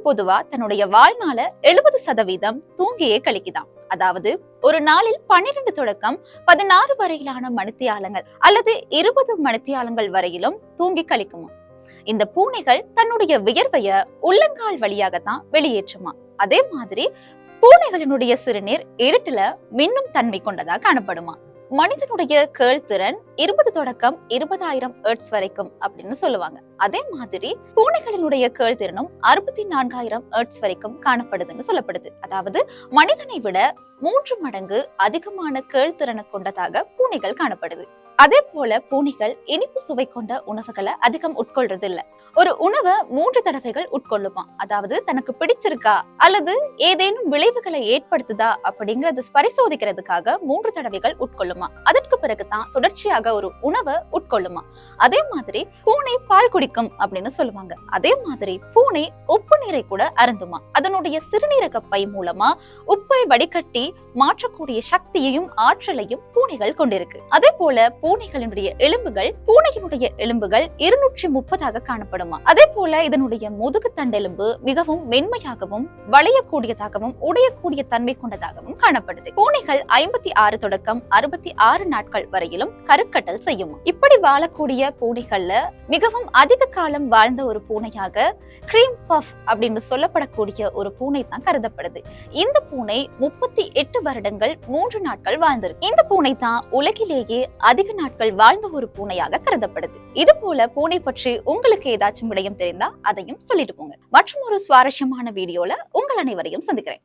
பொதுவா தன்னுடைய வாழ்நாள 70% தூங்கியே கழிக்குதாம். அதாவது ஒரு நாளில் 12 தொடக்கம் 16 வரையிலான மணித்தியாலங்கள் அல்லது 20 மணித்தியாலங்கள் வரையிலும் தூங்கி கழிக்குமா. இந்த பூனைகள் தன்னுடைய வியர்வைய உள்ளங்கால் வழியாகத்தான் வெளியேற்றுமா. அதே மாதிரி பூனைகளினுடைய சிறுநீர் இருட்டுல மின்னும் தன்மை கொண்டதா காணப்படுமா. மனிதனுடைய கேள்திறன் 20 தொடக்கம் 20,000 ஹெர்ட்ஸ் வரைக்கும் அப்படின்னு சொல்லுவாங்க. அதே மாதிரி பூனைகளினுடைய கேள்திறனும் 64,000 ஹெர்ட்ஸ் வரைக்கும் காணப்படுதுன்னு சொல்லப்படுது. அதாவது மனிதனை விட 3 மடங்கு அதிகமான கேள்திறனை கொண்டதாக பூனைகள் காணப்படுது. அதே போல பூனைகள் இனிப்பு சுவை கொண்ட உணவுகளை அதிகம் உட்கொள்றது இல்ல. ஒரு உணவை 3 தடவைகள் உட்கொள்ளுமா. அதாவது தனக்கு பிடிச்சிருக்கா அல்லது ஏதேனும் விளைவுகளை ஏற்படுத்துதா அப்படிங்கறது பரிசோதிக்கிறதுக்காக 3 தடவைகள் உட்கொள்ளுமா. அதற்கு பிறகுதான் தொடர்ச்சியாக ஒரு உணவை உட்கொள்ளுமா. அதே மாதிரி பூனை பால் குடிக்கும் அப்படின்னு சொல்லுவாங்க. அதே மாதிரி பூனை உப்பு நீரை கூட அருந்துமா. அதனுடைய சிறுநீரக பை மூலமா உப்பை வடிகட்டி மாற்றக்கூடிய சக்தியையும் ஆற்றலையும் பூனைகள் கொண்டிருக்கு. அதே போல பூனைகளினுடைய எலும்புகள் 230 காணப்படுமா. அதே போல இதனுடைய முதுகு தண்டெலும்பு மிகவும் மென்மையாகவும் வளையக்கூடியதாகவும் உடையக்கூடிய தன்மை கொண்டதாகவும் காணப்படுது. பூனைகள் 56 தொடக்கம் 66 நாட்கள் வரையிலும் கருக்கட்டல் செய்யும். இப்படி வாழக்கூடிய பூனைகள்ல மிகவும் அதிக காலம் வாழ்ந்த ஒரு பூனையாக கிரீம் பஃப் அப்படின்னு சொல்லப்படக்கூடிய ஒரு பூனை தான் கருதப்படுது. இந்த பூனை 38 வருடங்கள் 3 நாட்கள் வாழ்ந்திருக்கு. இந்த பூனை தான் உலகிலேயே அதிக நாட்கள் வாழ்ந்த ஒரு பூனையாக கருதப்படுது. இது போல பூனை பற்றி உங்களுக்கு ஏதாச்சும் விடயம் தெரிந்தா அதையும் சொல்லிட்டு போங்க. மற்றும் ஒரு சுவாரஸ்யமான வீடியோல உங்கள் அனைவரையும் சந்திக்கிறேன்.